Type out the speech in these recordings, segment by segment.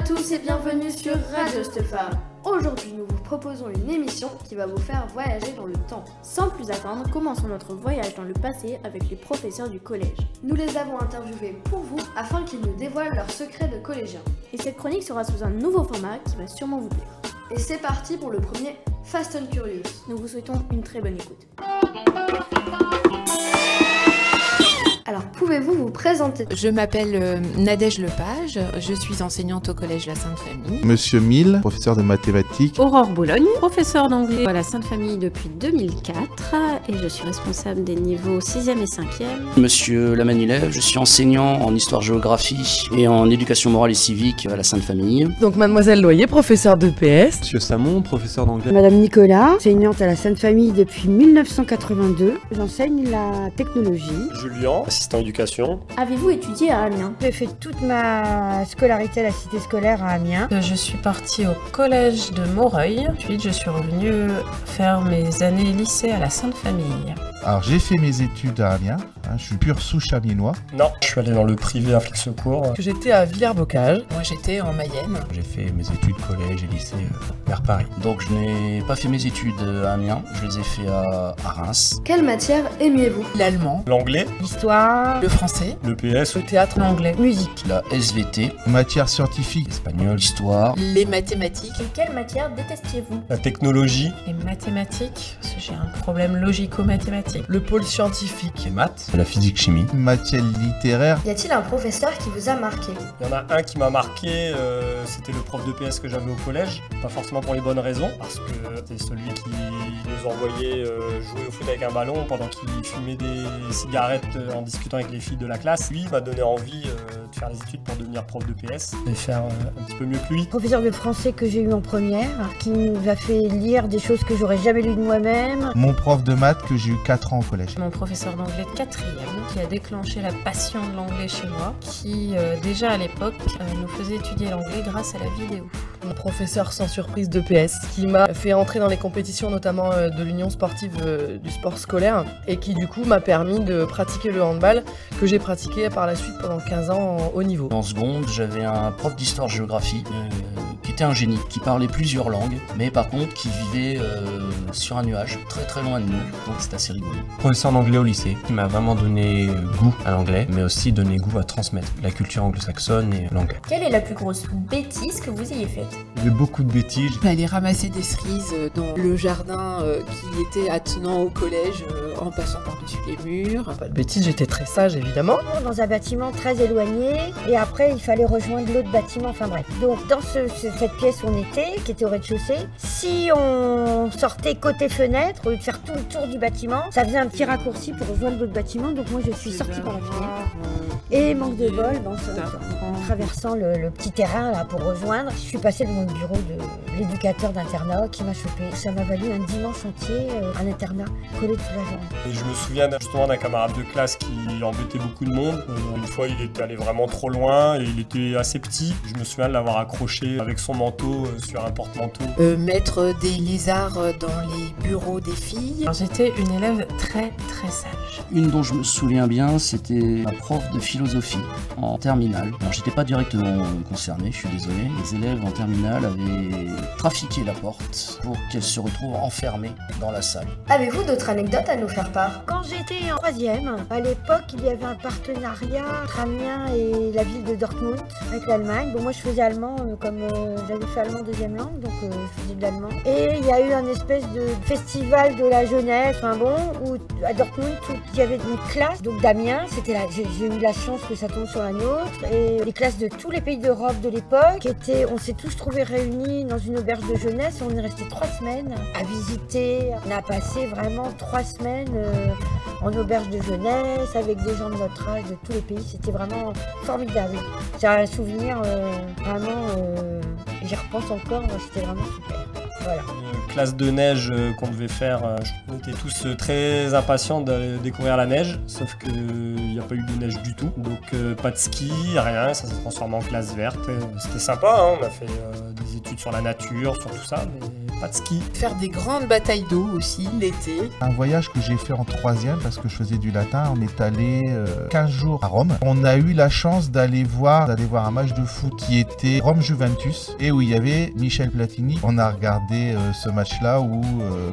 tous et bienvenue sur Radio Stéphane. Aujourd'hui, nous vous proposons une émission qui va vous faire voyager dans le temps. Sans plus attendre, commençons notre voyage dans le passé avec les professeurs du collège. Nous les avons interviewés pour vous afin qu'ils nous dévoilent leurs secrets de collégiens. Et cette chronique sera sous un nouveau format qui va sûrement vous plaire. Et c'est parti pour le premier Fast and Curious. Nous vous souhaitons une très bonne écoute. Alors, pouvez-vous vous présenter? Je m'appelle Nadège Lepage, je suis enseignante au collège La Sainte-Famille. Monsieur Mille, professeur de mathématiques. Aurore Boulogne, professeur d'anglais à la Sainte-Famille depuis 2004 et je suis responsable des niveaux 6e et 5e. Monsieur Lamanilève, je suis enseignant en histoire-géographie et en éducation morale et civique à la Sainte-Famille. Donc Mademoiselle Loyer, professeure de PS. Monsieur Samon, professeur d'anglais. Madame Nicolas, enseignante à la Sainte-Famille depuis 1982. J'enseigne la technologie. Julien, assistant éducation. Avez-vous étudié à Amiens? J'ai fait toute ma scolarité à la cité scolaire à Amiens. Je suis partie au collège de Moreuil. Ensuite, je suis revenue faire mes années lycée à la Sainte-Famille. Alors j'ai fait mes études à Amiens, je suis pur souche amiénois. Non, je suis allé dans le privé à Flic-Secours. J'étais à Villers-Bocage. Moi j'étais en Mayenne. J'ai fait mes études collège et lycée vers Paris. Donc je n'ai pas fait mes études à Amiens, je les ai fait à Reims. Quelle matière aimiez-vous? L'allemand, L'anglais, L'histoire, le français, le PS, Le théâtre. L'anglais. musique. La SVT, Matière scientifique. Espagnol. l'histoire, les mathématiques. Et quelle matière détestiez-vous? la technologie, Et mathématiques, parce que j'ai un problème logico-mathématique. Le pôle scientifique. Les maths, la physique-chimie. Matière littéraire. Y a-t-il un professeur qui vous a marqué? il y en a un qui m'a marqué, c'était le prof de PS que j'avais au collège. Pas forcément pour les bonnes raisons, parce que c'était celui qui nous envoyait jouer au foot avec un ballon pendant qu'il fumait des cigarettes en discutant avec les filles de la classe. Lui m'a donné envie de faire les études pour devenir prof de PS et faire un petit peu mieux que lui. Professeur de français que j'ai eu en première, qui nous a fait lire des choses que j'aurais jamais lues de moi-même. Mon prof de maths que j'ai eu 4 ans au collège. Mon professeur d'anglais de 4e, qui a déclenché la passion de l'anglais chez moi, qui déjà à l'époque nous faisait étudier l'anglais grâce à la vidéo. Mon professeur sans surprise de PS, qui m'a fait entrer dans les compétitions notamment de l'Union sportive du sport scolaire et qui du coup m'a permis de pratiquer le handball que j'ai pratiqué par la suite pendant 15 ans en haut niveau. En seconde, j'avais un prof d'histoire-géographie qui était un génie, qui parlait plusieurs langues, mais par contre qui vivait sur un nuage, très très loin de nous, donc c'est assez rigolo. Professeur d'anglais au lycée, qui m'a vraiment donné goût à l'anglais, mais aussi donné goût à transmettre la culture anglo-saxonne et l'anglais. Quelle est la plus grosse bêtise que vous ayez faite? Il y avait beaucoup de bêtises. J'allais ramasser des cerises dans le jardin qui était attenant au collège en passant par-dessus les murs. Pas de bêtises, j'étais très sage évidemment. Dans un bâtiment très éloigné et après il fallait rejoindre l'autre bâtiment, enfin bref. Donc dans cette pièce où on était, qui était au rez-de-chaussée, si on sortait côté fenêtre, au lieu de faire tout le tour du bâtiment, ça faisait un petit raccourci pour rejoindre l'autre bâtiment, donc moi je suis sortie par la fenêtre. Et manque de bol, en traversant le petit terrain là pour rejoindre, je suis passée devant le bureau de l'éducateur d'internat qui m'a chopé. Ça m'a valu un dimanche entier à l'internat, collé toute la journée. Et je me souviens justement d'un camarade de classe qui embêtait beaucoup de monde. Une fois, il était allé vraiment trop loin et il était assez petit. Je me souviens de l'avoir accroché avec son manteau sur un porte-manteau. Mettre des lézards dans les bureaux des filles. Alors, j'étais une élève très très sage. Une dont je me souviens bien, c'était ma prof de philosophie en terminale. Alors j'étais pas directement concerné, je suis désolé. Les élèves en terminale avaient trafiqué la porte pour qu'elle se retrouve enfermée dans la salle. Avez-vous d'autres anecdotes à nous faire part? Quand j'étais en 3e, à l'époque, il y avait un partenariat entre Amiens et la ville de Dortmund avec l'Allemagne. Bon, moi je faisais allemand, comme j'avais fait allemand deuxième langue, donc je faisais de l'allemand. Et il y a eu un espèce de festival de la jeunesse, enfin bon, où à Dortmund, il y avait une classe, donc d'Amiens, c'était là, j'ai eu la chance que ça tombe sur la nôtre, et les classes de tous les pays d'Europe de l'époque on s'est tous trouvés réunis dans une auberge de jeunesse et on est resté 3 semaines à visiter. On a passé vraiment 3 semaines en auberge de jeunesse avec des gens de notre âge de tous les pays. C'était vraiment formidable. C'est un souvenir vraiment, j'y repense encore, c'était vraiment super. Voilà. Une classe de neige qu'on devait faire, on était tous très impatients de découvrir la neige, sauf qu'il n'y a pas eu de neige du tout, donc pas de ski, rien, ça s'est transformé en classe verte. C'était sympa, hein, on a fait des études études sur la nature, sur tout ça, mais pas de ski. Faire des grandes batailles d'eau aussi, l'été. Un voyage que j'ai fait en 3e parce que je faisais du latin, on est allé 15 jours à Rome. On a eu la chance d'aller voir un match de foot qui était Rome-Juventus et où il y avait Michel Platini. On a regardé ce match-là où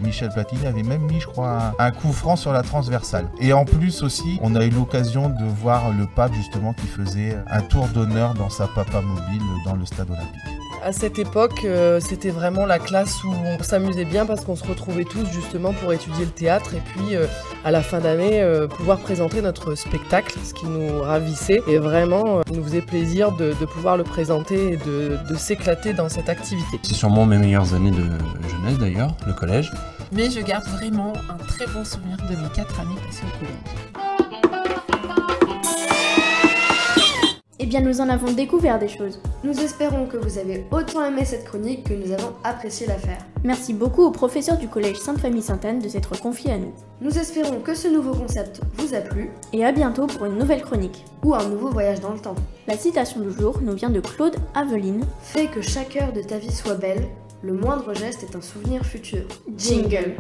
Michel Platini avait même mis, je crois, un coup franc sur la transversale. Et en plus aussi, on a eu l'occasion de voir le pape justement qui faisait un tour d'honneur dans sa papa mobile dans le stade olympique. À cette époque, c'était vraiment la classe où on s'amusait bien parce qu'on se retrouvait tous justement pour étudier le théâtre et puis à la fin d'année pouvoir présenter notre spectacle, ce qui nous ravissait et vraiment nous faisait plaisir de pouvoir le présenter et de s'éclater dans cette activité. C'est sûrement mes meilleures années de jeunesse d'ailleurs, le collège. Mais je garde vraiment un très bon souvenir de mes 4 années passées au collège. Eh bien, nous en avons découvert des choses. Nous espérons que vous avez autant aimé cette chronique que nous avons apprécié la faire. Merci beaucoup au professeur du collège Sainte-Famille-Sainte-Anne de s'être confié à nous. Nous espérons que ce nouveau concept vous a plu, Et à bientôt pour une nouvelle chronique. ou un nouveau voyage dans le temps. La citation du jour nous vient de Claude Aveline. Fais que chaque heure de ta vie soit belle, le moindre geste est un souvenir futur. Jingle.